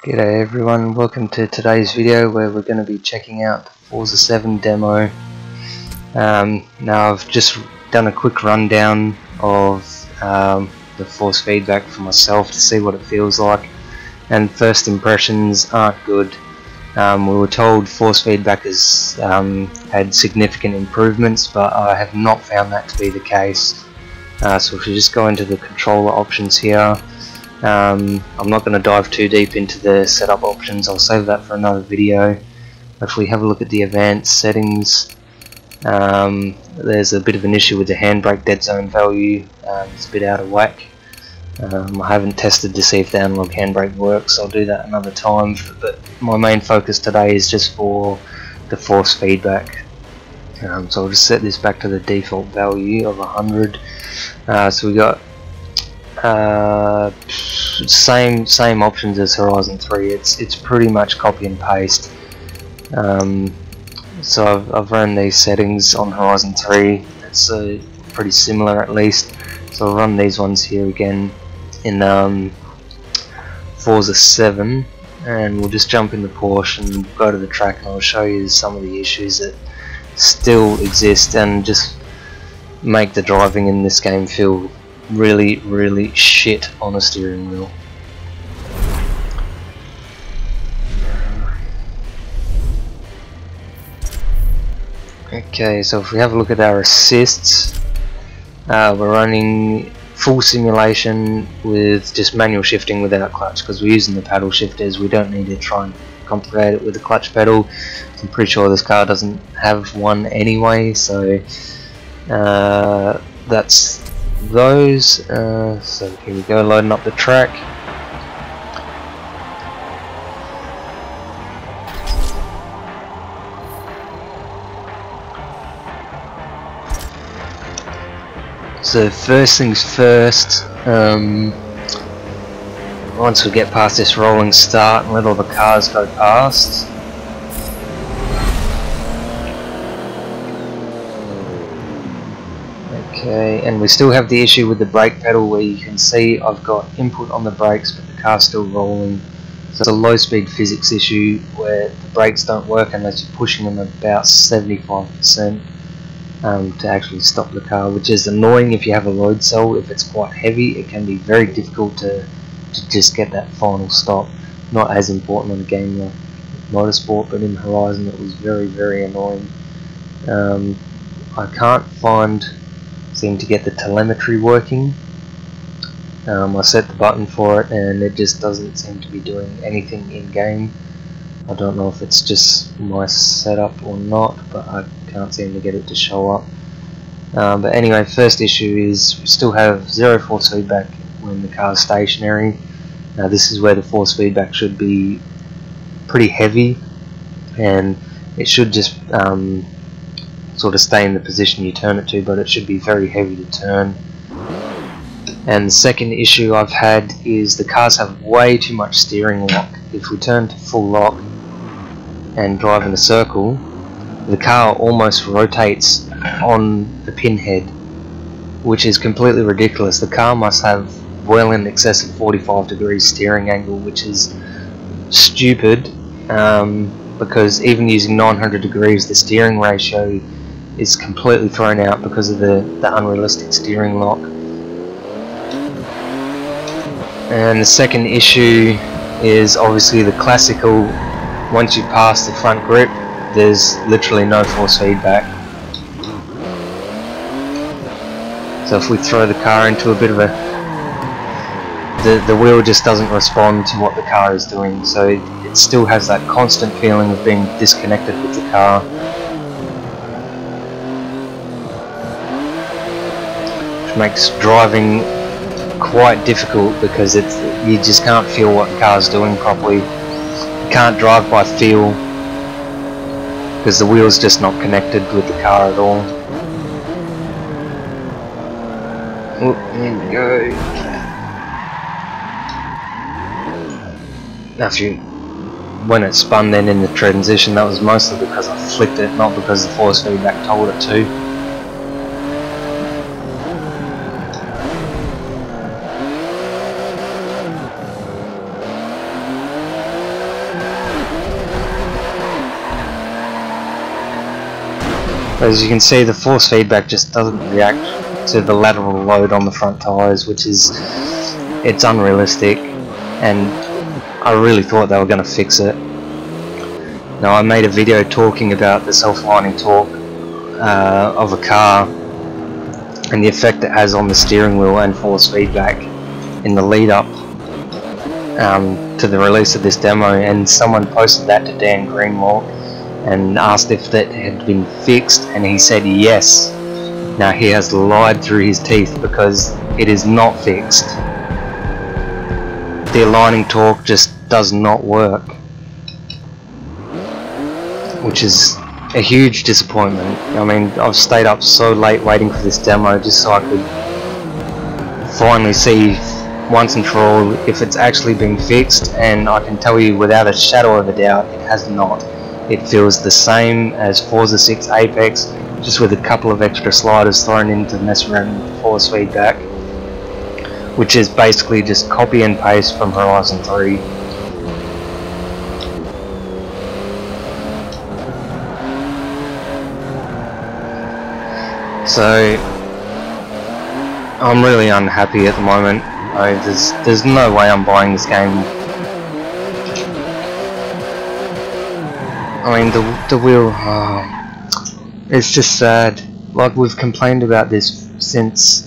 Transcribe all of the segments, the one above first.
G'day everyone, welcome to today's video where we're going to be checking out the Forza 7 demo. Now I've just done a quick rundown of the force feedback for myself to see what it feels like, and first impressions aren't good. We were told force feedback has had significant improvements, but I have not found that to be the case. So if we just go into the controller options here, I'm not going to dive too deep into the setup options, I'll save that for another video. If we have a look at the advanced settings, there's a bit of an issue with the handbrake dead zone value. It's a bit out of whack. I haven't tested to see if the analog handbrake works, I'll do that another time, but my main focus today is just for the force feedback. So I'll just set this back to the default value of 100. So we got same options as Horizon 3. It's pretty much copy and paste. So I've run these settings on Horizon 3. It's pretty similar at least. So I'll run these ones here again in Forza 7, and we'll just jump in the Porsche and go to the track, and I'll show you some of the issues that still exist and just make the driving in this game feel really shit on a steering wheel. Okay, so if we have a look at our assists, we're running full simulation with just manual shifting without clutch, because we're using the paddle shifters. We don't need to try and complicate it with the clutch pedal. I'm pretty sure this car doesn't have one anyway, so that's those. So here we go, loading up the track. So first things first, once we get past this rolling start and let all the cars go past, okay, and we still have the issue with the brake pedal where you can see I've got input on the brakes but the car's still rolling. So it's a low speed physics issue where the brakes don't work unless you're pushing them about 75% to actually stop the car, which is annoying if you have a load cell. If it's quite heavy, it can be very difficult to just get that final stop. Not as important in a game like Motorsport, but in Horizon it was very annoying. I can't seem to get the telemetry working. I set the button for it and it just doesn't seem to be doing anything in game. I don't know if it's just my setup or not, but I can't seem to get it to show up. But anyway, first issue is we still have zero force feedback when the car is stationary. Now this is where the force feedback should be pretty heavy, and it should just sort of stay in the position you turn it to, but it should be very heavy to turn. And the second issue I've had is the cars have way too much steering lock. If we turn to full lock and drive in a circle, the car almost rotates on the pinhead, which is completely ridiculous. The car must have well in excess of 45 degrees steering angle, which is stupid, because even using 900 degrees the steering ratio is completely thrown out because of the unrealistic steering lock. And the second issue is obviously the classical, once you pass the front grip there's literally no force feedback. So if we throw the car into a bit of a, the wheel just doesn't respond to what the car is doing, so it still has that constant feeling of being disconnected with the car, which makes driving quite difficult because you just can't feel what the car's doing properly. You can't drive by feel because the wheel's just not connected with the car at all. Oh, there we go. Now when it spun then in the transition, that was mostly because I flicked it, not because the force feedback told it to. As you can see, the force feedback just doesn't react to the lateral load on the front tyres, which is, it's unrealistic, and I really thought they were going to fix it. Now, I made a video talking about the self-aligning torque of a car and the effect it has on the steering wheel and force feedback in the lead up to the release of this demo, and someone posted that to Dan Greenwald and asked if that had been fixed, and he said yes. Now, he has lied through his teeth, because it is not fixed. The aligning torque just does not work, which is a huge disappointment. I mean, I've stayed up so late waiting for this demo just so I could finally see once and for all if it's actually been fixed, and I can tell you without a shadow of a doubt it has not. It feels the same as Forza 6 Apex, just with a couple of extra sliders thrown in to mess around with the force feedback, which is basically just copy and paste from Horizon 3. So I'm really unhappy at the moment. There's no way I'm buying this game. I mean, the wheel, it's just sad. Like, we've complained about this since,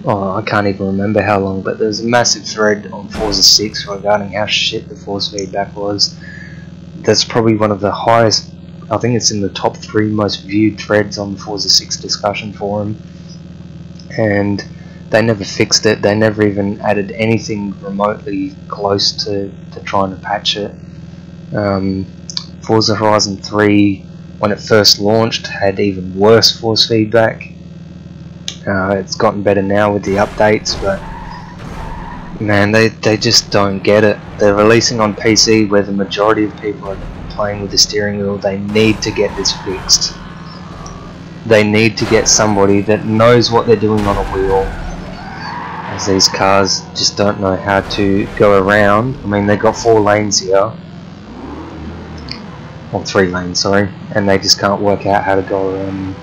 I can't even remember how long, but there's a massive thread on Forza 6 regarding how shit the force feedback was. That's probably one of the highest, I think it's in the top 3 most viewed threads on the Forza 6 discussion forum, and they never fixed it. They never even added anything remotely close to trying to patch it. Forza Horizon 3, when it first launched, had even worse force feedback. It's gotten better now with the updates, but man, they just don't get it. They're releasing on PC where the majority of people are playing with the steering wheel. They need to get this fixed. They need to get somebody that knows what they're doing on a wheel, as these cars just don't know how to go around. I mean, they've got 4 lanes here, or 3 lanes, sorry, and they just can't work out how to go around.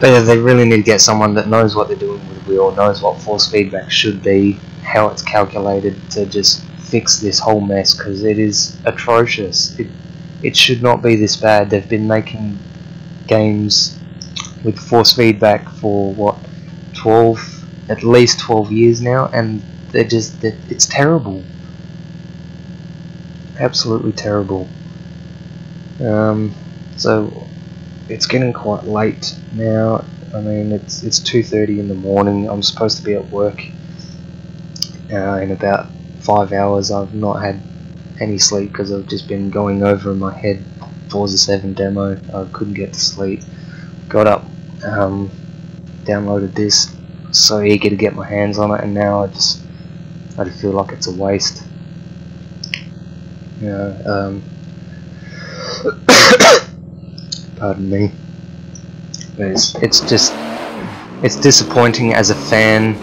But yeah, they really need to get someone that knows what they're doing with the wheel, knows what force feedback should be, how it's calculated, to just fix this whole mess, because it is atrocious. It should not be this bad. They've been making games with force feedback for what, at least 12 years now, and it's terrible. Absolutely terrible. So it's getting quite late now. I mean, it's 2:30 in the morning. I'm supposed to be at work in about 5 hours. I've not had any sleep because I've just been going over in my head Forza 7 demo. I couldn't get to sleep. Got up, downloaded this, so eager to get my hands on it, and now I just feel like it's a waste. Pardon me. It's disappointing as a fan,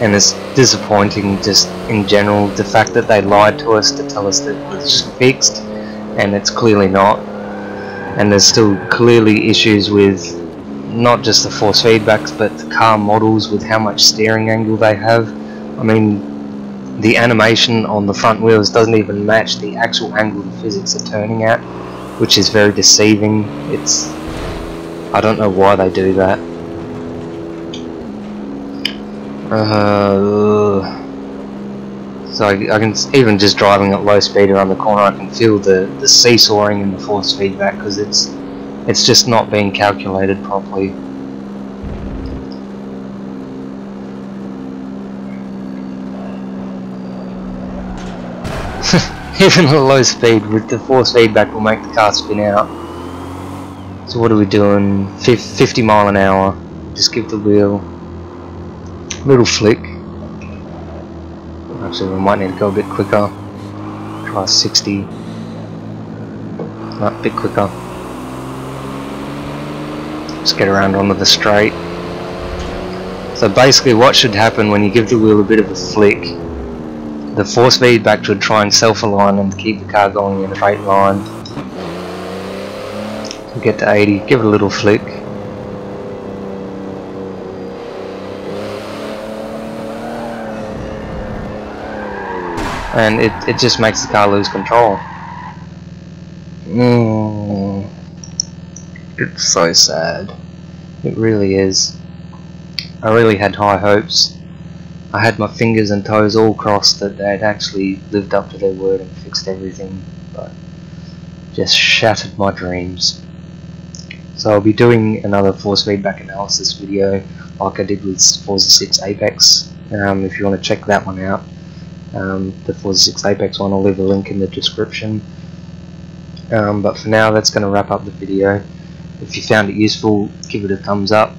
and it's disappointing just in general, the fact that they lied to us to tell us that it was fixed, and it's clearly not. And there's still clearly issues with not just the force feedbacks, but the car models with how much steering angle they have. I mean, the animation on the front wheels doesn't even match the actual angle the physics are turning at, which is very deceiving. I don't know why they do that. So I can, even just driving at low speed around the corner, I can feel the seesawing in the force feedback, because it's just not being calculated properly. Even at low speed, with the force feedback, will make the car spin out. So what are we doing? 50 mile an hour. Just give the wheel a little flick. Actually, we might need to go a bit quicker. Try 60. A bit quicker. Just get around onto the straight. So basically what should happen when you give the wheel a bit of a flick, the force feedback should try and self-align and keep the car going in a straight line. get to 80, give it a little flick. And it just makes the car lose control. It's so sad. It really is. I really had high hopes. I had my fingers and toes all crossed that they'd actually lived up to their word and fixed everything, but just shattered my dreams. So I'll be doing another force feedback analysis video like I did with Forza 6 Apex. If you want to check that one out, the Forza 6 Apex one, I'll leave a link in the description. But for now, that's going to wrap up the video. If you found it useful, give it a thumbs up.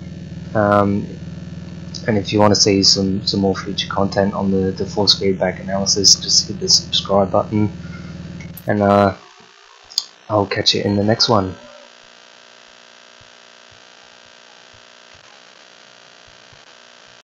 And if you want to see some more future content on the force feedback analysis, just hit the subscribe button. And I'll catch you in the next one.